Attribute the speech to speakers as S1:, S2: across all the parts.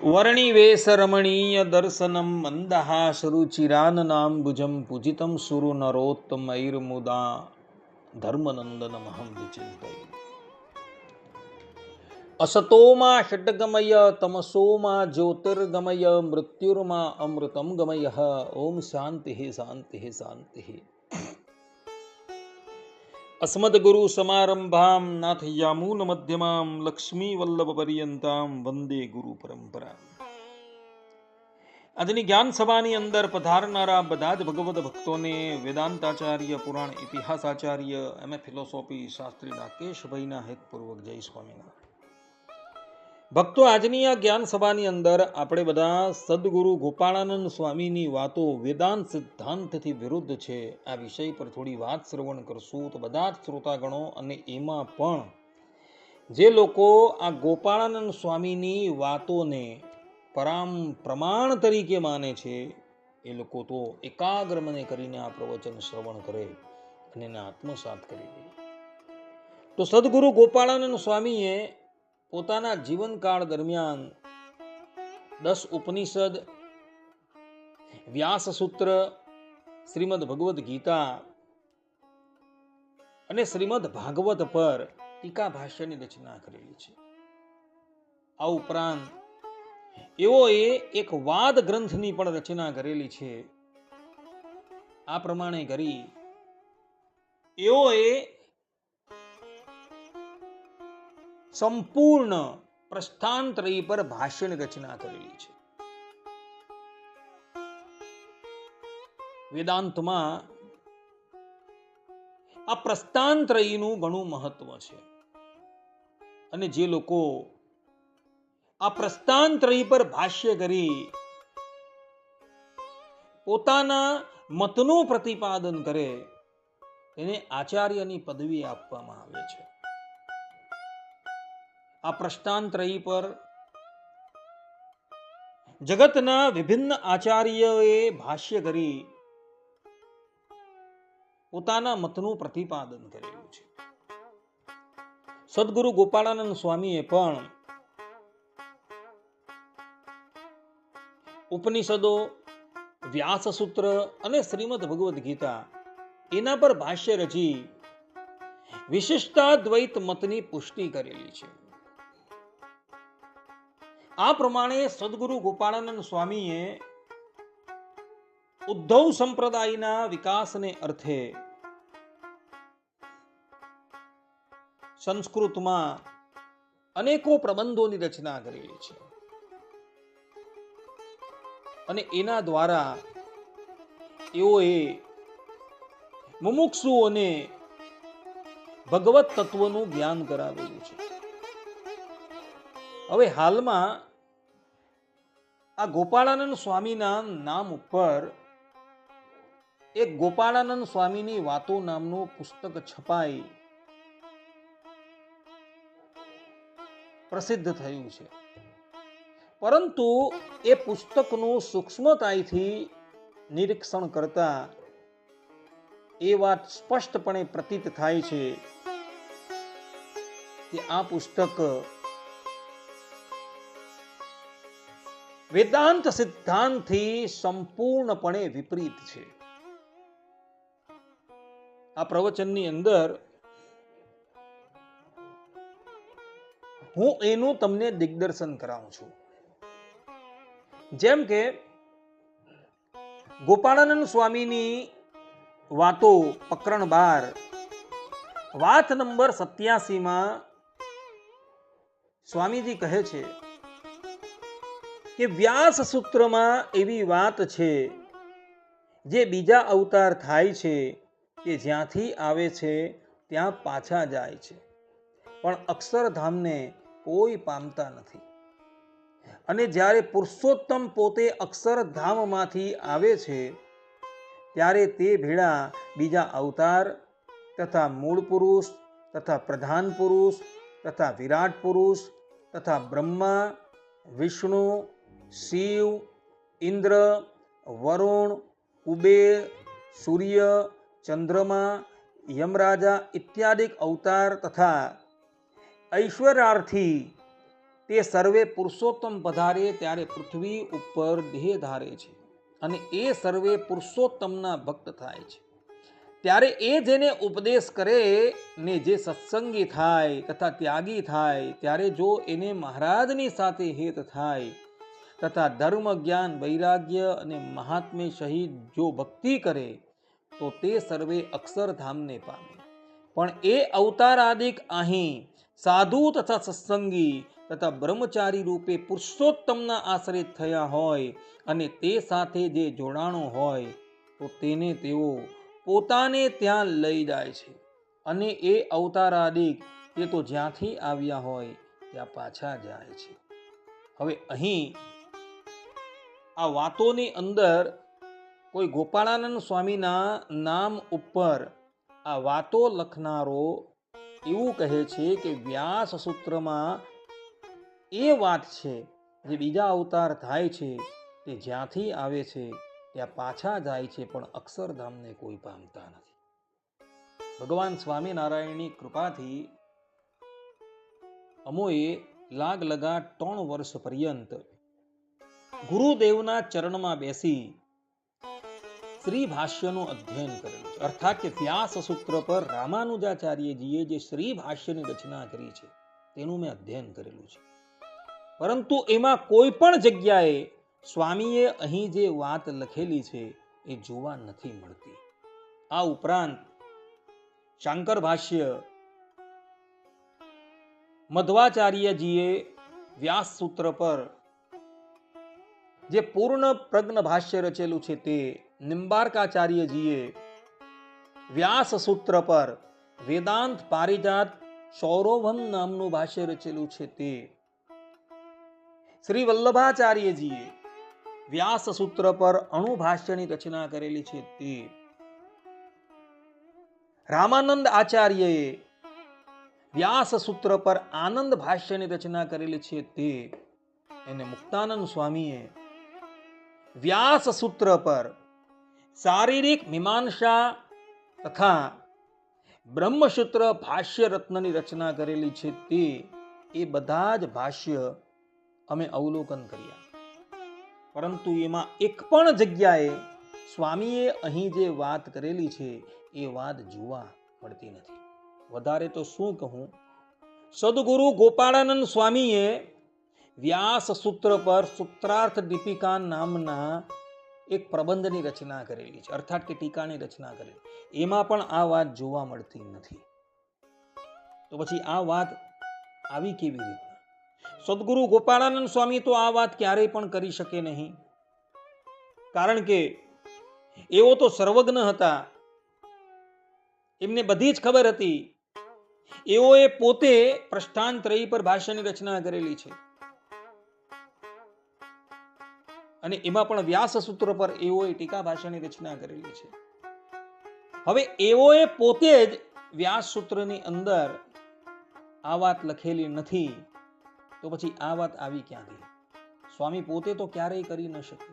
S1: वर्णिवेशरमणीय दर्शनम मंदहासरुचिराननाम्बुजं पूजितं सुरु नरोत्तमैर्मुदा धर्मनंदनमहं विचिन्तये। असतोमा षड्गमय तमसोमा ज्योतिर्गमय मृत्युर्मा अमृतं गमयः। ओम शांति शांति शांति। अस्मद्गुरु समारंभां नाथयामून मध्यमां लक्ष्मी वल्लभ पर्यंतां वंदे गुरु परंपरा। આજની જ્ઞાન સભાની અંદર પધારનારા બધા જ ભગવદ ભક્તોને વેદાંતાચાર્ય પુરાણ ઇતિહાસાચાર્ય એમ ફિલોસોફી શાસ્ત્રી રાકેશભાઈના હેતપૂર્વક જય સ્વામિનારાયણ। ભક્તો, આજની આ જ્ઞાન સભાની અંદર આપણે બધા સદગુરુ ગોપાળાનંદ સ્વામીની વાતો વેદાંત સિદ્ધાંતથી વિરુદ્ધ છે આ વિષય પર થોડી વાત શ્રવણ કરશું તો બધા જ શ્રોતાગણો અને એમાં પણ જે લોકો આ ગોપાળાનંદ સ્વામીની વાતોને પ્રમાણ તરીકે માને છે એ લોકો તો એકાગ્ર મને કરીને આ પ્રવચન શ્રવણ કરે અને એને આત્મસાત કરી લે। તો સદગુરુ ગોપાળાનંદ સ્વામીએ પોતાના જીવનકાળ દરમિયાન 10 ઉપનિષદ, વ્યાસ સૂત્ર, શ્રીમદ ભગવદ્ ગીતા અને શ્રીમદ ભાગવત પર ટીકા ભાષ્યની રચના કરેલી છે। આ ઉપરાંત એઓએ એક વાદ ગ્રંથની પણ રચના કરેલી છે। આ પ્રમાણે કરી એઓએ સંપૂર્ણ પ્રસ્થાનત્રયી પર ભાષ્યની રચના કરેલી છે। વેદાંતમાં આ પ્રસ્થાનત્રયીનું ઘણું મહત્વ છે અને જે લોકો આ પ્રસ્થાનત્રયી પર ભાષ્ય કરી પોતાના મતનું પ્રતિપાદન કરે તેને આચાર્યની પદવી આપવામાં આવે છે। આ પ્રસ્થાનત્રયી પર જગતના વિભિન્ન આચાર્યોએ ભાષ્ય કરી પોતાના મતનું પ્રતિપાદન કરેલું છે। સદગુરુ ગોપાળાનંદ સ્વામીએ પણ ઉપનિષદો, વ્યાસ સૂત્ર અને શ્રીમદ ભગવદ્ ગીતા એના પર ભાષ્ય રચી વિશિષ્ટાદ્વૈત મતની પુષ્ટિ કરેલી છે। આ પ્રમાણે સદગુરુ ગોપાળાનંદ સ્વામીએ ઉદ્ધવ સંપ્રદાયના વિકાસને અર્થે સંસ્કૃતમાં અનેકો પ્રબંધોની રચના કરેલી છે અને એના દ્વારા એઓએ મુમુક્ષુઓને ભગવત તત્વનું જ્ઞાન કરાવેલું છે। હવે હાલમાં આ ગોપાળાનંદ સ્વામીના નામ ઉપર એક ગોપાળાનંદ સ્વામીની વાતો નામનું પુસ્તક છપાઈ પ્રસિદ્ધ થયું છે, પરંતુ એ પુસ્તકનું સૂક્ષ્મતાથી નિરીક્ષણ કરતા એ વાત સ્પષ્ટપણે પ્રતીત થાય છે કે આ પુસ્તક વેદાંત સિદ્ધાંતથી સંપૂર્ણપણે વિપરીત છે। આ પ્રવચનની અંદર હું એનું તમને દિગ્દર્શન કરાવું છું। જેમ કે ગોપાળાનંદ સ્વામીની વાતો પ્રકરણ 12 વાત નંબર 87 સ્વામીજી કહે છે કે વ્યાસ સૂત્રમાં એવી વાત છે જે બીજા અવતાર થાય છે કે જ્યાંથી આવે છે ત્યાં પાછા જાય છે પણ અક્ષરધામને કોઈ પામતા નથી અને જ્યારે પુરુષોત્તમ પોતે અક્ષરધામમાંથી આવે છે ત્યારે તે ભેળા બીજા અવતાર તથા મૂળ પુરુષ તથા પ્રધાન પુરુષ તથા વિરાટ પુરુષ તથા બ્રહ્મા, વિષ્ણુ, શિવ, ઇન્દ્ર, વરુણ, કુબેર, સૂર્ય, ચંદ્રમા, યમરાજા ઇત્યાદિ અવતાર તથા ઐશ્વર્યાર્થી તે સર્વે પુરુષોત્તમ પધારે ત્યારે પૃથ્વી ઉપર દેહ ધારે છે અને એ સર્વે પુરુષોત્તમના ભક્ત થાય છે. ત્યારે એ જેને ઉપદેશ કરે ને જે સત્સંગી થાય તથા ત્યાગી થાય, ત્યારે જો એને મહારાજની સાથે હેત થાય તથા ધર્મ જ્ઞાન વૈરાગ્ય અને મહાત્મ્ય સહિત જો ભક્તિ કરે તો તે સર્વે અક્ષરધામને પામે. પણ એ અવતારાદિક અહીં સાધુ તથા સત્સંગી તથા બ્રહ્મચારી રૂપે પુરુષોત્તમના આશ્રિત થયા હોય અને તે સાથે જે જોડાણો હોય તો તેને તેઓ પોતાને ત્યાં લઈ જાય છે અને એ અવતારાદિક તે તો જ્યાંથી આવ્યા હોય ત્યાં પાછા જાય છે. હવે અહીં આ વાતોની અંદર કોઈ ગોપાળાનંદ સ્વામીના નામ ઉપર આ વાતો લખનારો એવું કહે છે કે વ્યાસ સૂત્રમાં એ વાત છે જે બીજા અવતાર થાય છે તે જ્યાંથી આવે છે ત્યાં પાછા જાય છે પણ અક્ષરધામને કોઈ પામતા નથી. ભગવાન સ્વામિનારાયણની કૃપાથી અમોએ લગા 3 વર્ષ પર્યંત ગુરુદેવના ચરણમાં બેસી શ્રી ભાષ્યનું અધ્યયન કરેલું છે. અર્થાત કે વ્યાસ સૂત્ર પર રામાનુજાચાર્યજીએ જે શ્રી ભાષ્યની રચના કરી છે તેનું મેં અધ્યયન કરેલું છે. પરંતુ એમાં કોઈ પણ જગ્યાએ સ્વામીએ અહીં જે વાત લખેલી છે એ જોવા નથી મળતી. આ ઉપરાંત શાંકર ભાષ્ય મધ્વાચાર્યજીએ વ્યાસ સૂત્ર પર જે પૂર્ણ પ્રજ્ઞ ભાષ્ય રચેલું છે તે, નિમ્બાર્કાચાર્યજીએ વ્યાસ સૂત્ર પર વેદાંત પારિજાત સૌરભમ નામનું ભાષ્ય રચેલું છે તે, શ્રી વલ્લભાચાર્યજીએ વ્યાસ સૂત્ર પર અણુભાષ્યની રચના કરેલી છે તે, રામાનંદ આચાર્યએ વ્યાસ સૂત્ર પર આનંદ ભાષ્યની રચના કરેલી છે તે, અને મુક્તાનંદ સ્વામીએ વ્યાસ સૂત્ર પર શારીરિક મીમાંસા તથા બ્રહ્મસૂત્ર ભાષ્ય રત્નની રચના કરેલી છે તે, એ બધા જ ભાષ્ય અમે અવલોકન કર્યા. પરંતુ એમાં એક પણ જગ્યાએ સ્વામીએ અહીં જે વાત કરેલી છે એ વાત જોવા મળતી નથી. વધારે તો શું કહું, સદગુરુ ગોપાળાનંદ સ્વામીએ વ્યાસ સૂત્ર પર સૂત્રાર્થ દીપિકા નામના એક પ્રબંધની રચના કરેલી છે, અર્થાત કે ટીકાની રચના કરેલી. એમાં પણ આ વાત જોવા મળતી નથી. તો પછી આ વાત આવી કેવી રીતના? સદગુરુ ગોપાળાનંદ સ્વામી તો આ વાત ક્યારેય પણ કરી શકે નહીં, કારણ કે એવો તો સર્વજ્ઞ હતા, એમને બધી જ ખબર હતી. એઓએ પોતે પ્રસ્થાનત્રયી પર ભાષ્યની રચના કરેલી છે અને એમાં પણ વ્યાસ સૂત્ર પર એઓએ ટીકા ભાષ્યની રચના કરેલી છે. હવે એઓએ પોતે જ વ્યાસ સૂત્રની અંદર આ વાત લખેલી નથી, તો પછી આ વાત આવી ક્યાંથી? સ્વામી પોતે તો ક્યારેય કરી ન શકે.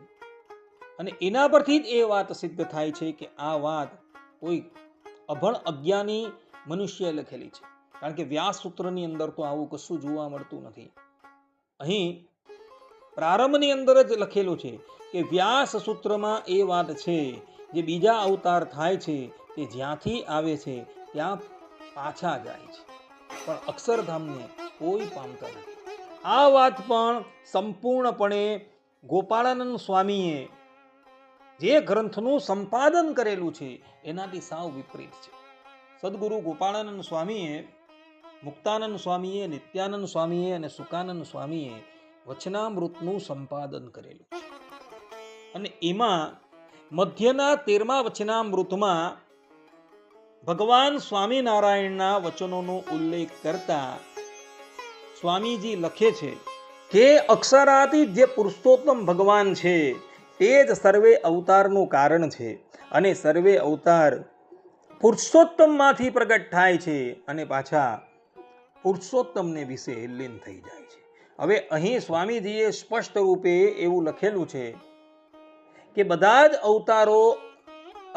S1: અને એના પરથી જ એ વાત સિદ્ધ થાય છે કે આ વાત કોઈ અભણ અજ્ઞાની મનુષ્ય લખેલી છે, કારણ કે વ્યાસ સૂત્રની અંદર તો આવું કશું જોવા મળતું નથી. અહીં પ્રારંભની અંદર જ લખેલું છે કે વ્યાસ સૂત્રમાં એ વાત છે જે બીજા અવતાર થાય છે તે જ્યાંથી આવે છે ત્યાં પાછા જાય છે, પણ અક્ષરધામને કોઈ પામતા નથી. આ વાત પણ સંપૂર્ણપણે ગોપાળાનંદ સ્વામીએ જે ગ્રંથનું સંપાદન કરેલું છે એનાથી સાવ વિપરીત છે. સદગુરુ ગોપાળાનંદ સ્વામીએ, મુક્તાનંદ સ્વામીએ, નિત્યાનંદ સ્વામીએ અને સુકાનંદ સ્વામીએ વચનામૃતનું સંપાદન કરેલું છે. અને એમાં મધ્યના 13મા વચનામૃતમાં ભગવાન સ્વામિનારાયણના વચનોનો ઉલ્લેખ કરતા સ્વામીજી લખે છે કે અક્ષરાતીત જે પુરુષોત્તમ ભગવાન છે તે જ સર્વે અવતારનું કારણ છે અને સર્વે અવતાર પુરુષોત્તમમાંથી પ્રગટ થાય છે અને પાછા પુરુષોત્તમને વિશે લીન થઈ જાય છે. હવે અહીં સ્વામીજીએ સ્પષ્ટ રૂપે એવું લખેલું છે કે બધા જ અવતારો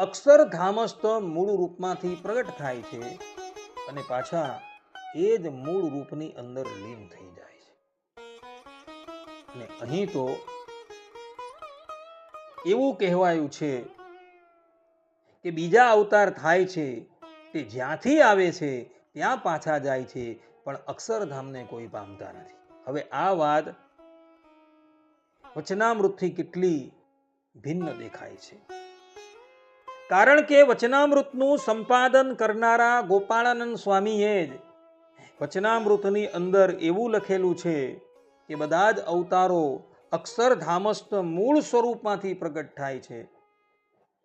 S1: અક્ષરધામસ્થ મૂળ રૂપમાંથી પ્રગટ થાય છે અને પાછા એ જ મૂળ રૂપની અંદર લીન થઈ જાય છે. અને અહીં તો એવું કહેવાયું છે કે બીજા અવતાર થાય છે તે જ્યાંથી આવે છે ત્યાં પાછા જાય છે, પણ અક્ષરધામને કોઈ પામતા નથી. હવે આ વાત વચનામૃતથી કેટલી ભિન્ન દેખાય છે. કારણ કે વચનામૃતનું સંપાદન કરનારા ગોપાળાનંદ સ્વામીએ જ વચનામૃતની અંદર એવું લખેલું છે કે બધા જ અવતારો અક્ષરધામસ્થ મૂળ સ્વરૂપમાંથી પ્રગટ થાય છે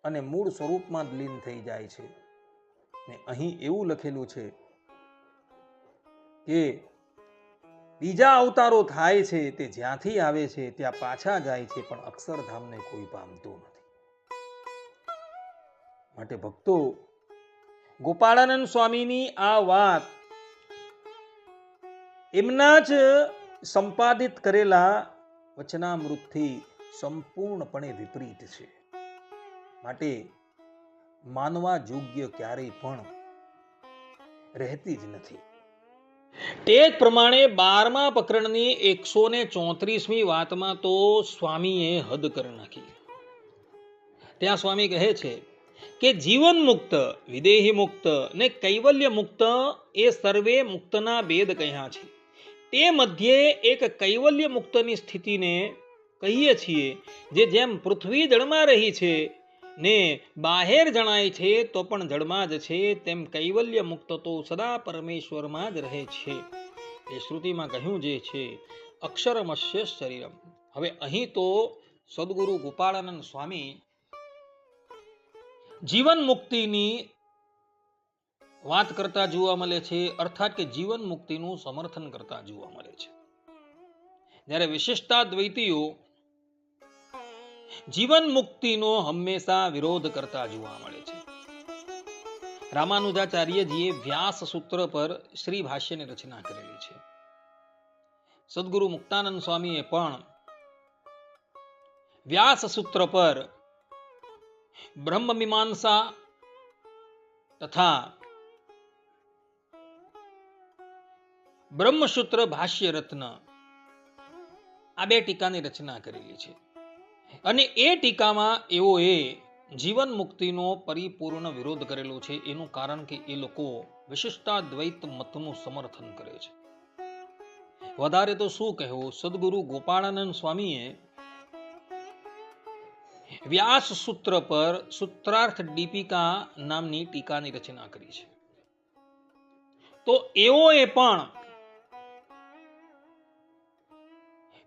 S1: અને મૂળ સ્વરૂપમાં જ લીન થઈ જાય છે. ને અહીં એવું લખેલું છે કે બીજા અવતારો થાય છે તે જ્યાંથી આવે છે ત્યાં પાછા જાય છે, પણ અક્ષરધામને કોઈ પામતું નથી. માટે ભક્તો, ગોપાળાનંદ સ્વામીની આ વાત એમના જ સંપાદિત કરેલા વચનામૃતથી સંપૂર્ણપણે વિપરીત છે. માટે માનવા યોગ્ય ક્યારેય પણ રહેતી જ નથી. તે જ પ્રમાણે 12મા પ્રકરણની 134મી વાતમાં તો સ્વામીએ હદ કરી નાખી. ત્યાં સ્વામી કહે છે કે જીવન મુક્ત, વિદેહી મુક્ત ને કૈવલ્ય મુક્ત એ સર્વે મુક્તના ભેદ કહ્યા છે. તે મધ્યે એક કૈવલ્ય મુક્તની સ્થિતિને કહીએ છીએ, જે જેમ પૃથ્વી જળમાં રહી છે ને બહાર જણાય છે તો પણ જળમાં જ છે, તેમ કૈવલ્ય મુક્ત તો સદા પરમેશ્વરમાં જ રહે છે. એ શ્રુતિમાં કહ્યું જે છે અક્ષરમસ્ય શરીરમ. હવે અહીં તો સદગુરુ ગોપાળાનંદ સ્વામી જીવન મુક્તિની વાત કરતા જોવા મળે છે, અર્થાત કે જીવન મુક્તિનું સમર્થન કરતા જોવા મળે છે. જ્યારે વિશિષ્ટાદ્વૈતીઓ જીવન મુક્તિનો હંમેશા વિરોધ કરતા જોવા મળે છે. રામાનુજાચાર્યજીએ વ્યાસ સૂત્ર પર શ્રી ભાષ્યની રચના કરેલી છે. સદગુરુ મુક્તાનંદ સ્વામીએ પણ વ્યાસ સૂત્ર પર બ્રહ્મ મીમાંસા તથા બ્રહ્મસૂત્ર ભાષ્ય રત્ન આ બે ટીકાની રચના કરેલી છે. અને એ ટીકામાં એઓએ જીવન મુક્તિનો પરિપૂર્ણ વિરોધ કરેલો છે. એનું કારણ કે એ લોકો વિશિષ્ટાદ્વૈત મતનું સમર્થન કરે છે. વધારે તો શું કહેવું, સદગુરુ ગોપાળાનંદ સ્વામીએ વ્યાસ સૂત્ર પર સૂત્રાર્થ દીપિકા નામની ટીકાની રચના કરી છે. તો એઓએ પણ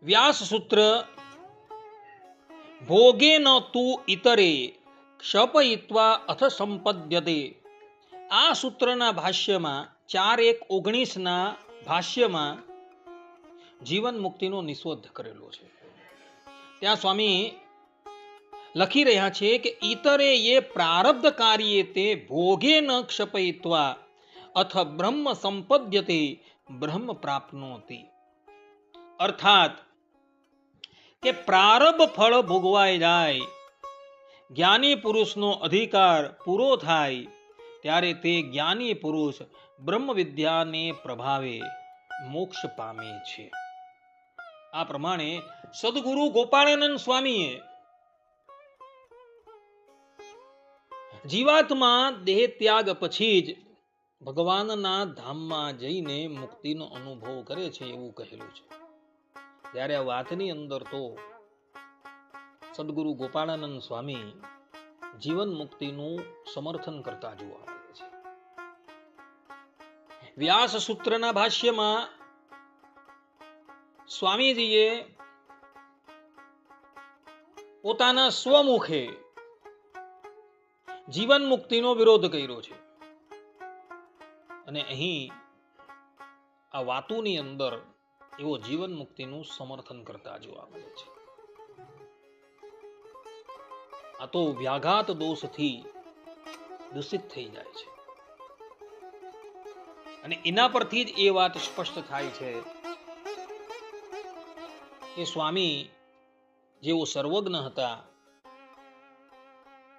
S1: વ્યાસ સૂત્ર ભોગે ન તું ઇતરે ક્ષપયિત્વા અથ સંપદ્યતે, આ સૂત્રના ભાષ્યમાં 4.1.19ના ભાષ્યમાં જીવન મુક્તિનો નિષોધ કરેલો છે. ત્યાં સ્વામી લખી રહ્યા છે કે ઇતરે એ પ્રારબ્ધ કાર્યે તે ભોગે ન ક્ષપયિત્વા અથ બ્રહ્મ સંપદ્યતે બ્રહ્મ પ્રાપ્નોતિ. અર્થાત કે પ્રારબ્ધ ફળ ભોગવાઈ જાય, જ્ઞાની પુરુષનો અધિકાર પૂરો થાય ત્યારે તે જ્ઞાની પુરુષ બ્રહ્મ વિદ્યાને પ્રભાવે મોક્ષ પામે છે. આ પ્રમાણે સદગુરુ ગોપાળાનંદ સ્વામીએ જીવાત્મા દેહ ત્યાગ પછી જ ભગવાનના ધામમાં જઈને મુક્તિનો અનુભવ કરે છે એવું કહેલું છે. ત્યારે આ વાતની અંદર તો સદગુરુ ગોપાળાનંદ સ્વામી જીવન મુક્તિનું સમર્થન કરતા જોવા મળે છે. વ્યાસ સૂત્રના ભાષ્યમાં સ્વામીજીએ પોતાના સ્વમુખે જીવન મુક્તિનો વિરોધ કર્યો છે. અને અહીં આ વાતોની અંદર એવો જીવન મુક્તિનું સમર્થન કરતા જોવા મળે છે. આ તો વ્યાઘાત દોષથી દૂષિત થઈ જાય છે. અને એના પરથી જ એ વાત સ્પષ્ટ થાય છે કે સ્વામી જેઓ સર્વજ્ઞ હતા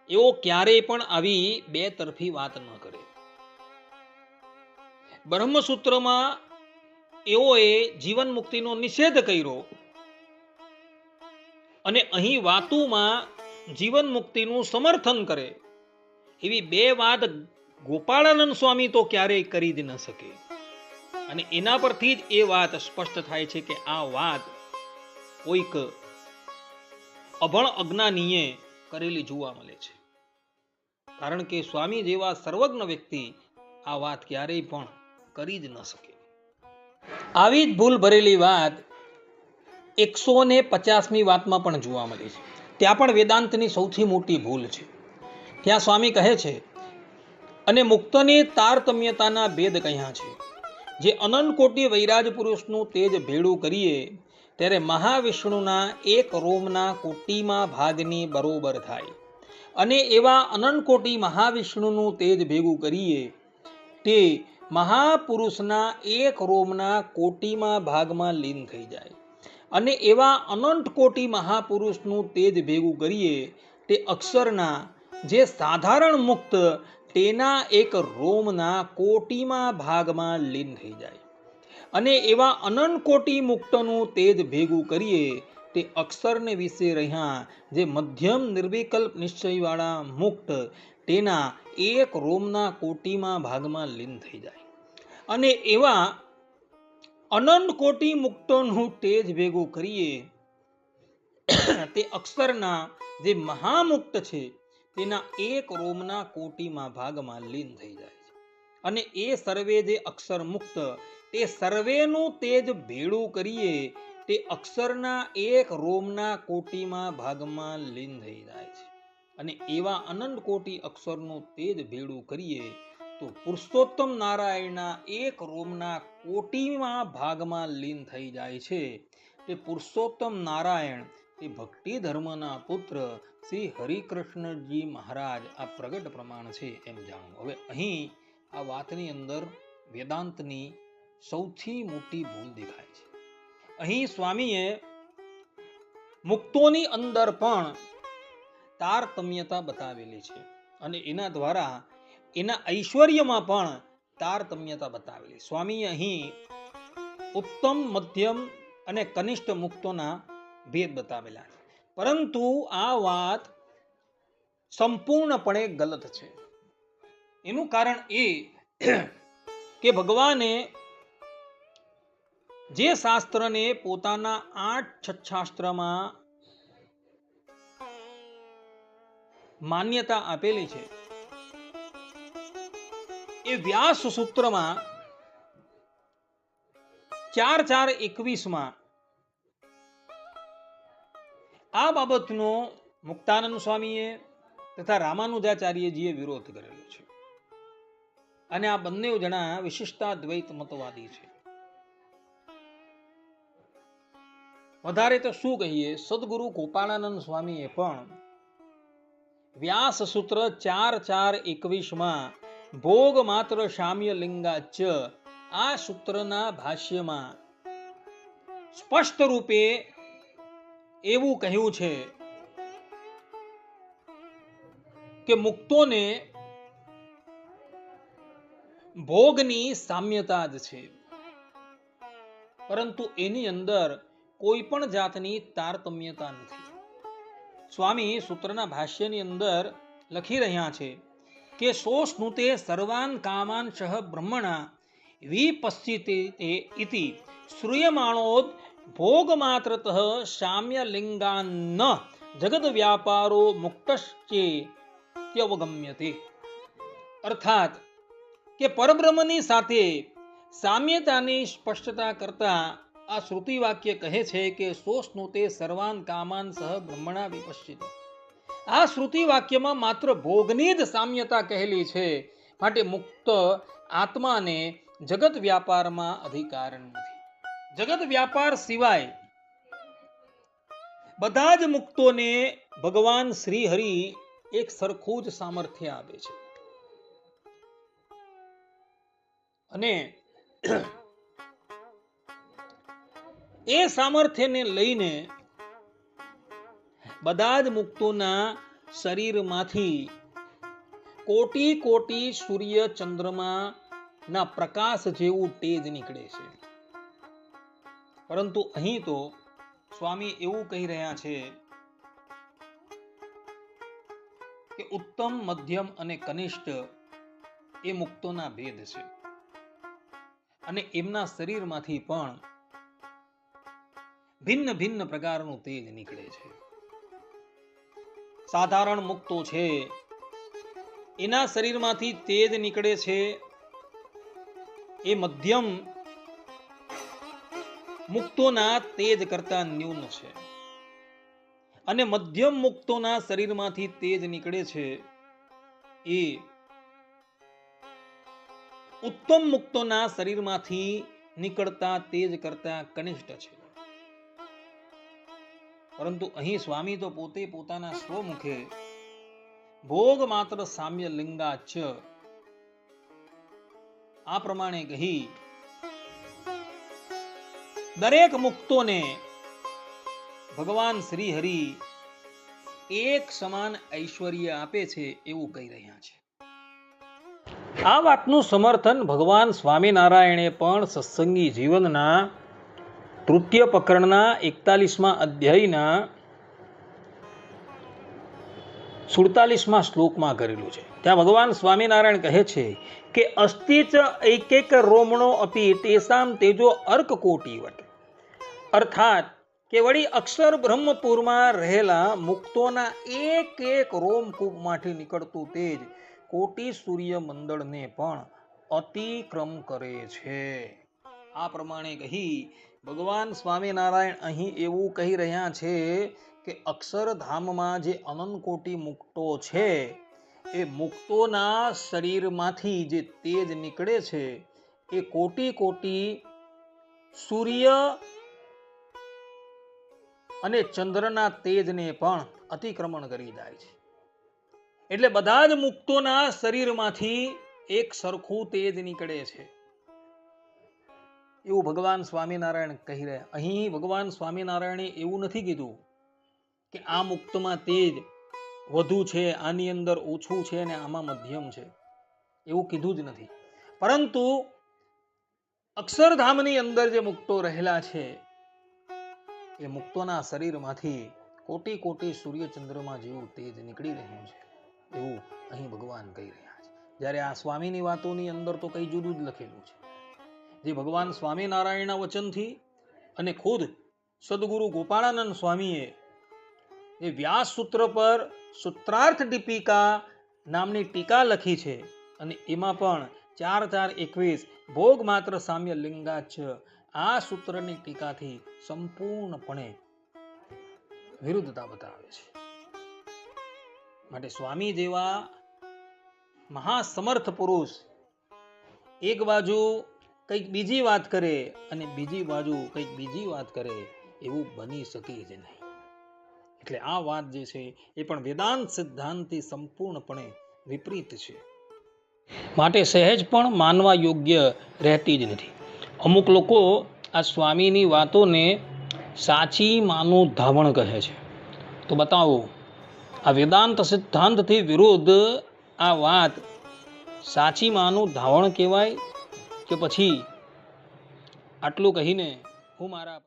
S1: એવો ક્યારેય પણ આવી બે તરફી વાત ન કરે. બ્રહ્મસૂત્રમાં એઓએ જીવન મુક્તિનો નિષેધ કર્યો અને અહીં વાતુમાં જીવન મુક્તિનું સમર્થન કરે એવી બે વાત ગોપાળાનંદ સ્વામી તો ક્યારેય કરી જ ન શકે. અને એના પરથી જ એ વાત સ્પષ્ટ થાય છે કે આ વાત કોઈક અભણ અજ્ઞાનીએ કરેલી જોવા મળે છે. કારણ કે સ્વામી જેવા સર્વજ્ઞ વ્યક્તિ આ વાત ક્યારેય પણ કરી જ ન શકે. આવી જ ભૂલ ભરેલી વાત 150મી વાતમાં પણ જોવા મળે છે. ત્યાં પણ વેદાંતની સૌથી મોટી ભૂલ છે. ત્યાં સ્વામી કહે છે, અને મુક્તની તારતમ્યતાના ભેદ કહ્યા છે. જે અનંત કોટી વૈરાજ પુરુષનું તેજ ભેળું કરીએ ત્યારે મહાવિષ્ણુના એક રોમના કોટીમાં ભાગની બરોબર થાય. અને એવા અનંત કોટી મહાવિષ્ણુનું તેજ ભેગું કરીએ તે મહાપુરુષના એક રોમના કોટીમાં ભાગમાં લીન થઈ જાય. અને એવા અનંત કોટી મહાપુરુષનું તેજ ભેગું કરીએ તે અક્ષરના જે સાધારણ મુક્ત તેના એક રોમના કોટીમાં ભાગમાં લીન થઈ જાય. અને એવા અનંત કોટી મુક્તનું તેજ ભેગું કરીએ તે અક્ષરને વિશે રહ્યા જે મધ્યમ નિર્વિકલ્પ નિશ્ચયવાળા મુક્ત તેના એક રોમના કોટીમાં ભાગમાં લીન થઈ જાય. અને એવા અનંત કોટી મુક્તોનું તેજ ભેગું કરીએ તે અક્ષરના જે મહામુક્ત છે તેના એક રોમના કોટીમાં ભાગમાં લીન થઈ જાય છે. અને એ સર્વે જે અક્ષર મુક્ત તે સર્વેનું તેજ ભેળું કરીએ તે અક્ષરના એક રોમના કોટીમાં ભાગમાં લીન થઈ જાય છે. અને એવા અનંત કોટી અક્ષરનું તેજ ભેળું કરીએ તો પુરુષોત્તમ નારાયણના એક રોમના કોટીમાં ભાગમાં લીન થઈ જાય છે. તે પુરુષોત્તમ નારાયણ એ ભક્તિ ધર્મના પુત્ર શ્રી હરિકૃષ્ણજી મહારાજ આ પ્રગટ પ્રમાણ છે એમ જાણવું. હવે અહીં આ વાતની અંદર વેદાંતની સૌથી મોટી ભૂલ દેખાય છે. અહીં સ્વામીએ મુક્તોની અંદર પણ તારતમ્યતા બતાવેલી છે અને એના દ્વારા એના ઐશ્વર્યમાં પણ તારતમ્યતા બતાવેલી. સ્વામીએ અહીં ઉત્તમ, મધ્યમ અને કનિષ્ઠ મુક્તોના ભેદ બતાવેલા છે. પરંતુ આ વાત સંપૂર્ણપણે ગલત છે. એનું કારણ એ કે ભગવાને જે શાસ્ત્રને પોતાના 8 છઠ્ઠાસ્ત્રમાં માન્યતા આપેલી છે એ વ્યાસ સૂત્રમાં 4:4:21 આ બાબતનો મુક્તાનંદ સ્વામીએ તથા રામાનુજાચાર્યજીએ વિરોધ કરેલો છે. અને આ બંને જણા વિશિષ્ટાદ્વૈત મતવાદી છે. વધારે તો શું કહીએ, સદગુરુ ગોપાળાનંદ સ્વામીએ પણ વ્યાસ સૂત્ર 4:4:21 ભોગ માત્ર શામ્ય લિંગાચ આ સૂત્રના ભાષ્યમાં સ્પષ્ટ રૂપે એવું કહ્યું છે કે મુક્તોને ભોગની સામ્યતા જ છે, પરંતુ એની અંદર કોઈ પણ જાતની તારતમ્યતા નથી. સ્વામી સૂત્રના ભાષ્યની અંદર લખી રહ્યા છે કે સો સ્નુતે સર્વાન કામાન સહ બ્રહ્મણા વિપશ્યતે ઇતિ શ્રૂયમાણોદ ભોગ માત્રતઃ શામ્ય લિંગાન્ન જગત વ્યાપારો મુક્તશ્ચેત્યવગમ્યતે. અર્થાત કે પરબ્રહ્મની સાથે સામ્યતાની સ્પષ્ટતા કરતા આ શ્રુતિ વાક્ય કહે છે કે સો સ્નુતે સર્વાન કામાન સહ બ્રહ્મણા વિપશ્યતે. આ શ્રુતિ વાક્યમાં માત્ર ભોગની જ સામ્યતા કહેલી છે. માટે મુક્ત આત્માને જગત વ્યાપારમાં અધિકાર નથી. જગત વ્યાપાર સિવાય બધા જ મુક્તોને ભગવાન શ્રી હરિ એક સરખું જ સામર્થ્ય આપે છે. અને એ સામર્થ્યને લઈને બધા જ મુક્તોના શરીરમાંથી કોટી કોટી સૂર્ય ચંદ્રમા ના પ્રકાશ જેવું તેજ નીકળે છે. પરંતુ અહીં તો સ્વામી એવું કહી રહ્યા છે કે ઉત્તમ, મધ્યમ અને કનિષ્ઠ એ મુક્તોના ભેદ છે અને એમના શરીરમાંથી પણ ભિન્ન ભિન્ન પ્રકારનું તેજ નીકળે છે. સાધારણ મુક્તો છે એના શરીરમાંથી તેજ નીકળે છે એ મધ્યમ મુક્તોના તેજ કરતા ન્યૂન છે અને મધ્યમ મુક્તોના શરીરમાંથી તેજ નીકળે છે એ ઉત્તમ મુક્તોના શરીરમાંથી નીકળતા તેજ કરતા કનિષ્ઠ છે. પરંતુ અહીં સ્વામી તો પોતે પોતાના સ્વમુખે ભોગ માત્ર સામ્ય લિંગાચ આ પ્રમાણે કહી દરેક મુક્તોને ભગવાન શ્રી હરિ એક સમાન ઐશ્વર્ય આપે છે એવું કહી રહ્યા છે. આ વાતનું સમર્થન ભગવાન સ્વામિનારાયણે પણ સત્સંગી જીવનના તૃતીય પ્રકરણના 41મા અધ્યાયના 47મા શ્લોકમાં કરેલું છે. ત્યાં ભગવાન સ્વામિનારાયણ કહે છે કે અસ્તિચ એકૈક રોમણો અપી તેસામ તેજો અર્ક કોટીવટ, અર્થાત કે વળી અક્ષર બ્રહ્મપુરમાં રહેલા મુક્તોના એક એક રોમકૂપમાંથી નીકળતું તેજ કોટી સૂર્ય મંડળને પણ અતિક્રમ કરે છે. આ પ્રમાણે કહી ભગવાન સ્વામિનારાયણ અહીં એવું કહી રહ્યા છે કે અક્ષરધામમાં જે અનંત કોટી મુક્તો છે એ મુક્તોના શરીરમાંથી જે તેજ નીકળે છે એ કોટી કોટી સૂર્ય અને ચંદ્રના તેજને પણ અતિક્રમણ કરી જાય છે. એટલે બધા જ મુક્તોના શરીરમાંથી એક સરખું તેજ નીકળે છે એવું ભગવાન સ્વામિનારાયણ કહી રહ્યા. અહીં ભગવાન સ્વામિનારાયણે એવું નથી કીધું કે આ મુક્તમાં તેજ વધુ છે, આની અંદર ઓછું છે અને આમાં મધ્યમ છે, એવું કીધું જ નથી. પરંતુ અક્ષરધામની અંદર જે મુક્તો રહેલા છે એ મુક્તોના શરીરમાંથી કોટી કોટી સૂર્ય ચંદ્રમાં જેવું તેજ નીકળી રહ્યું છે એવું અહીં ભગવાન કહી રહ્યા છે. જ્યારે આ સ્વામીની વાતોની અંદર તો કઈ જુદું જ લખેલું છે. જે ભગવાન સ્વામિનારાયણના વચનથી અને ખુદ સદગુરુ ગોપાળાનંદ સ્વામીએ એ વ્યાસ સૂત્ર પર સૂત્રાર્થ દીપિકા નામની ટીકા લખી છે અને એમાં પણ 4:4:21 ભોગ માત્ર સામ્ય લિંગાચ આ સૂત્રની ટીકાથી સંપૂર્ણપણે વિરુદ્ધતા બતાવે છે. માટે સ્વામી જેવા મહાસમર્થ પુરુષ એક બાજુ કંઈક બીજી વાત કરે અને બીજી બાજુ કંઈક બીજી વાત કરે એવું બની શકે જ નહીં. એટલે આ વાત જે છે એ પણ વેદાંત સિદ્ધાંતથી સંપૂર્ણપણે વિપરીત છે. માટે સહેજ પણ માનવા યોગ્ય રહેતી જ નથી. અમુક લોકો આ સ્વામીની વાતોને સાચી માનું ધાવણ કહે છે. તો બતાવો આ વેદાંત સિદ્ધાંતથી વિરુદ્ધ આ વાત સાચી માનું ધાવણ કહેવાય કે પછી આટલું કહીને હું મારા